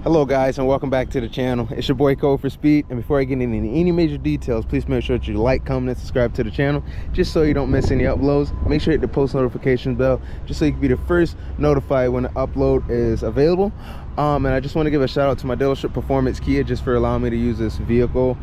Hello guys, and welcome back to the channel. It's your boy Code for Speed, and before I get into any major details, please make sure that you like, comment, and subscribe to the channel just so you don't miss any uploads. Make sure you hit the post notification bell just so you can be the first notified when the upload is available. And I just want to give a shout out to my dealership, Performance Kia, just for allowing me to use this vehicle.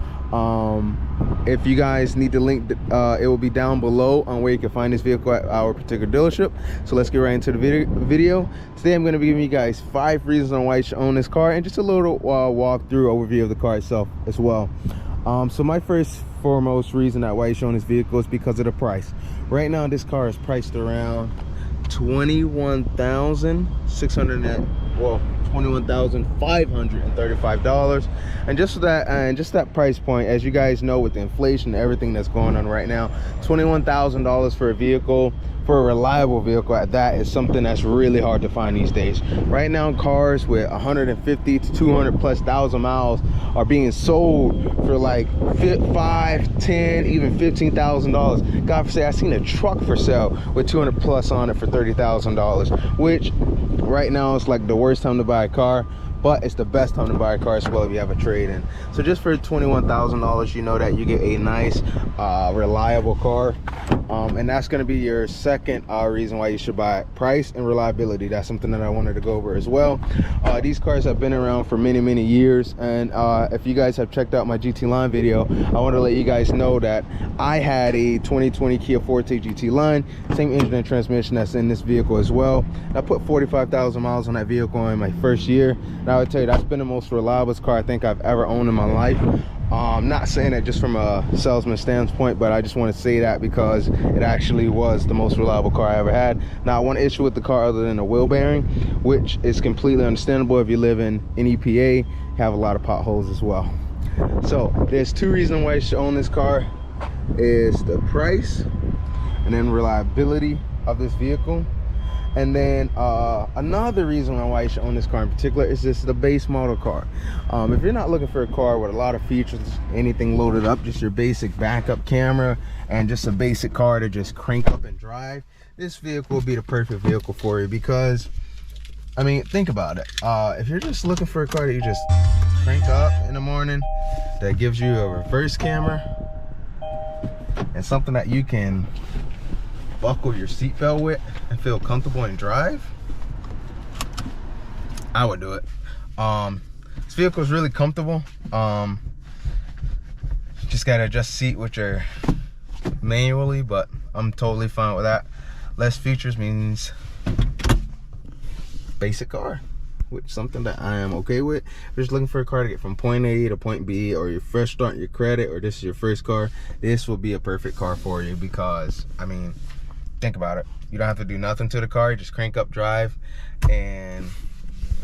If you guys need the link, it will be down below on where you can find this vehicle at our particular dealership. So let's get right into the video. Today I'm going to be giving you guys 5 reasons on why you should own this car, and just a little walk-through overview of the car itself as well. So my foremost reason that why you should own this vehicle is because of the price. Right now this car is priced around $21,535, and just that price point, as you guys know, with the inflation and everything that's going on right now, $21,000 for a vehicle, for a reliable vehicle at that, is something that's really hard to find these days. Right now cars with 150 to 200 plus thousand miles are being sold for like $5, $10, even $15,000. God forbid, I seen a truck for sale with 200 plus on it for $30,000, which right now it's like the worst time to buy a car, but it's the best time to buy a car as well if you have a trade-in. So just for $21,000, you know that you get a nice reliable car, and that's going to be your second reason why you should buy it. Price and reliability. That's something that I wanted to go over as well. These cars have been around for many years, and if you guys have checked out my GT Line video, I want to let you guys know that I had a 2020 Kia Forte GT Line, same engine and transmission that's in this vehicle as well. I put 45,000 miles on that vehicle in my first year. I would tell you that's been the most reliable car I think I've ever owned in my life. I'm not saying that just from a salesman standpoint, but I just want to say that because it actually was the most reliable car I ever had. Now, one issue with the car other than the wheel bearing, which is completely understandable if you live in EPA, you have a lot of potholes as well. So there's 2 reasons why you should own this car: is the price and then reliability of this vehicle. And then another reason why you should own this car in particular is just the base model car. If you're not looking for a car with a lot of features, anything loaded up, just your basic backup camera and just a basic car to just crank up and drive, this vehicle will be the perfect vehicle for you. Because I mean, think about it, if you're just looking for a car that you just crank up in the morning, that gives you a reverse camera and something that you can buckle your seatbelt with and feel comfortable and drive, I would do it. This vehicle is really comfortable. Just gotta adjust seat with your manually, but I'm totally fine with that. Less features means basic car, which is something that I am okay with. If you're just looking for a car to get from point A to point B, or you're fresh starting your credit, or this is your first car, this will be a perfect car for you. Because I mean, think about it, you don't have to do nothing to the car, you just crank up, drive, and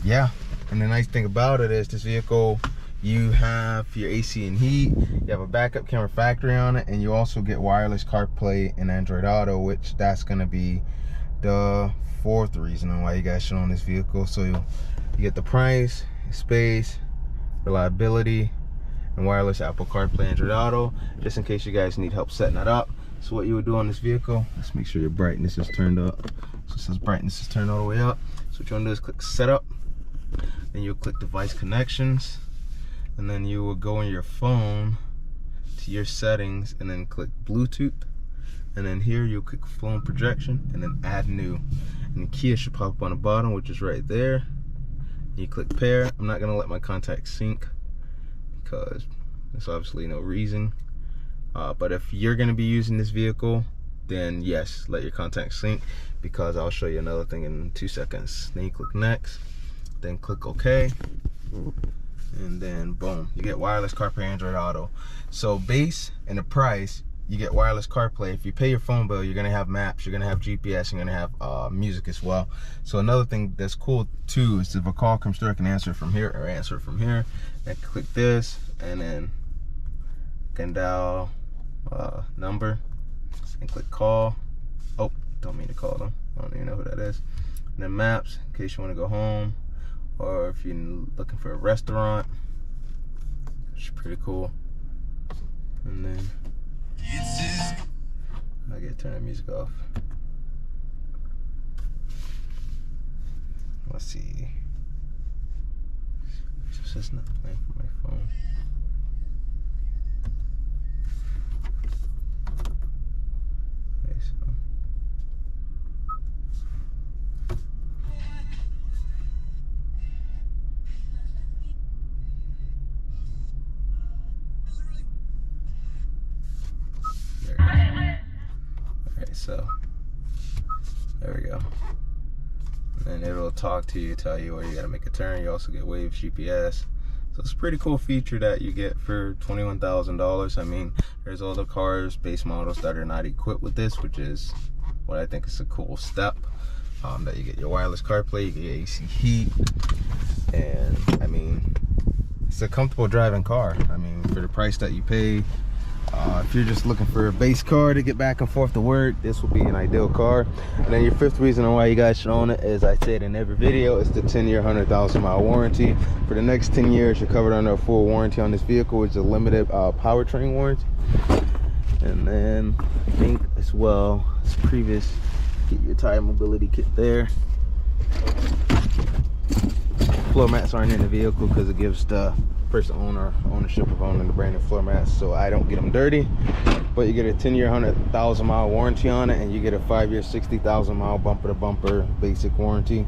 yeah. And the nice thing about it is this vehicle, you have your AC and heat, you have a backup camera factory on it, and you also get wireless CarPlay and Android Auto, which that's going to be the 4th reason on why you guys should own this vehicle. So you get the price, space, reliability, and wireless Apple CarPlay, Android Auto, just in case you guys need help setting that up. So what you would do on this vehicle, let's make sure your brightness is turned up. So since brightness is turned all the way up, so what you want to do is click setup, then you'll click device connections, and then you will go on your phone to your settings and then click Bluetooth, and then here you'll click phone projection and then add new, and the Kia should pop up on the bottom, which is right there. You click pair. I'm not gonna let my contacts sync because there's obviously no reason. But if you're going to be using this vehicle, then yes, let your contacts sync, because I'll show you another thing in 2 seconds. Then you click next, then click OK, and then boom, you get wireless CarPlay, Android Auto. So base and the price, you get wireless CarPlay. If you pay your phone bill, you're going to have maps, you're going to have GPS, you're going to have music as well. So another thing that's cool too is if a call comes through, I can answer it from here or answer it from here. Then click this, and then can dial number and click call. Oh, don't mean to call them, I don't even know who that is. And then maps, in case you want to go home, or if you're looking for a restaurant, which is pretty cool. And then I gotta turn the music off. Let's see. just not playing for my phone. Okay, so there we go. Alright, so there we go. And it'll talk to you, tell you where you gotta make a turn. You also get Waves GPS. So it's a pretty cool feature that you get for $21,000. I mean, there's other cars, base models that are not equipped with this, which is what I think is a cool step. That you get your wireless CarPlay, you get AC heat, and I mean, it's a comfortable driving car. I mean, for the price that you pay, if you're just looking for a base car to get back and forth to work, this will be an ideal car. And then your fifth reason why you guys should own it, as I said in every video, is the 10-year 100,000-mile warranty. For the next 10 years you're covered under a full warranty on this vehicle, which is a limited powertrain warranty. And then I think as well as previous, get your tire mobility kit there. Floor mats aren't in the vehicle because it gives the person ownership of owning the brand new floor mats, so I don't get them dirty. But you get a 10-year 100,000-mile warranty on it, and you get a 5-year 60,000-mile bumper to bumper basic warranty,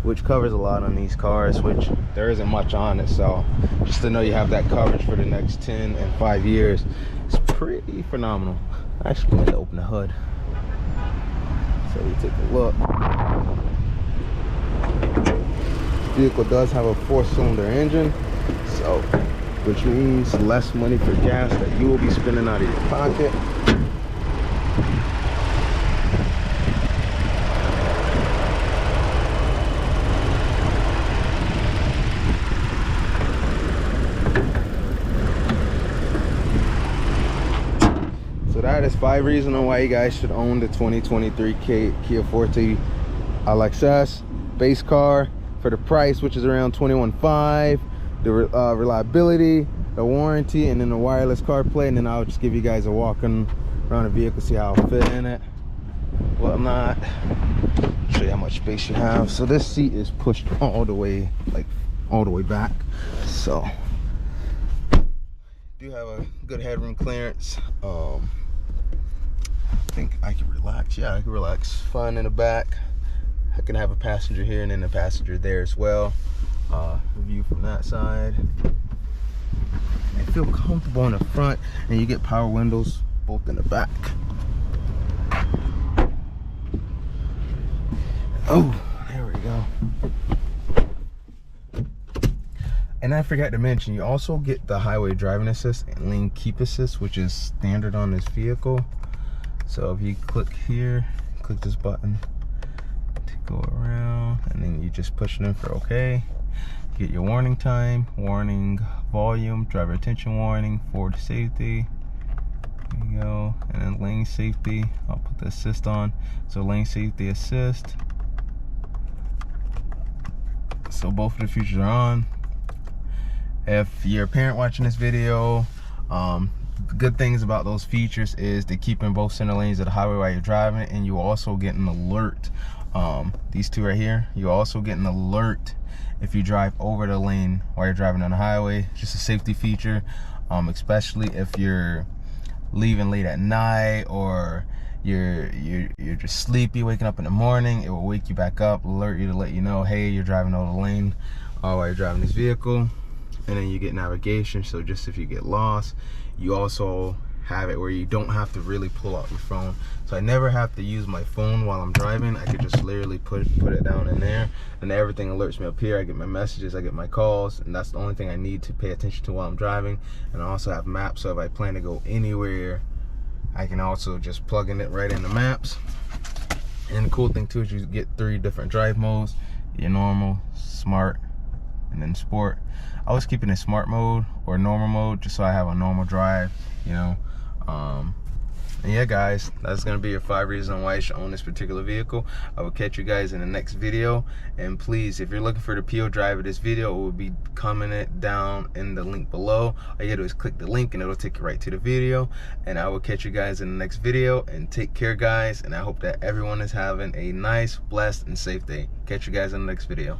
which covers a lot on these cars, which there isn't much on it. So just to know you have that coverage for the next 10 and 5 years, it's pretty phenomenal. I actually going to open the hood so we take a look. Vehicle does have a 4-cylinder engine, so which means less money for gas that you will be spending out of your pocket. So that is 5 reasons why you guys should own the 2023 Kia Forte LXS base car for the price, which is around $21,500. The reliability, the warranty, and then the wireless CarPlay. And then I'll just give you guys a walking around the vehicle, see how I'll fit in it, whatnot. Show you how much space you have. So this seat is pushed all the way, like all the way back. So do have a good headroom clearance. I think I can relax. Yeah, I can relax fine in the back. I can have a passenger here and then a passenger there as well. View from that side. I feel comfortable in the front, and you get power windows both in the back. Oh, there we go. And I forgot to mention, you also get the highway driving assist and lane keep assist, which is standard on this vehicle. So if you click here, click this button to go around, and then you just push it in for okay. You get your warning time, warning volume, driver attention warning, forward safety. There you go. And then lane safety, I'll put the assist on. So lane safety assist. So both of the features are on. If you're a parent watching this video, the good things about those features is they keep in both center lanes of the highway while you're driving, and you also get an alert. These two right here, you also get an alert if you drive over the lane while you're driving on the highway. Just a safety feature, especially if you're leaving late at night, or you're just sleepy, waking up in the morning. It will wake you back up, alert you to let you know, hey, you're driving over the lane while you're driving this vehicle. And then you get navigation, so just if you get lost, you also have it where you don't have to really pull out your phone. So I never have to use my phone while I'm driving. I could just literally put it down in there, and everything alerts me up here. I get my messages, I get my calls, and that's the only thing I need to pay attention to while I'm driving. And I also have maps, so if I plan to go anywhere, I can also just plug in it right in the maps. And the cool thing too is you get 3 different drive modes: your normal, smart, and then sport. I was keeping it smart mode or normal mode just so I have a normal drive, you know. And yeah guys, that's gonna be your 5 reasons why you should own this particular vehicle. I will catch you guys in the next video. And please, if you're looking for the PO drive of this video, it will be coming down in the link below. All you gotta do is click the link and it'll take you right to the video. And I will catch you guys in the next video, and take care guys, and I hope that everyone is having a nice, blessed, and safe day. Catch you guys in the next video.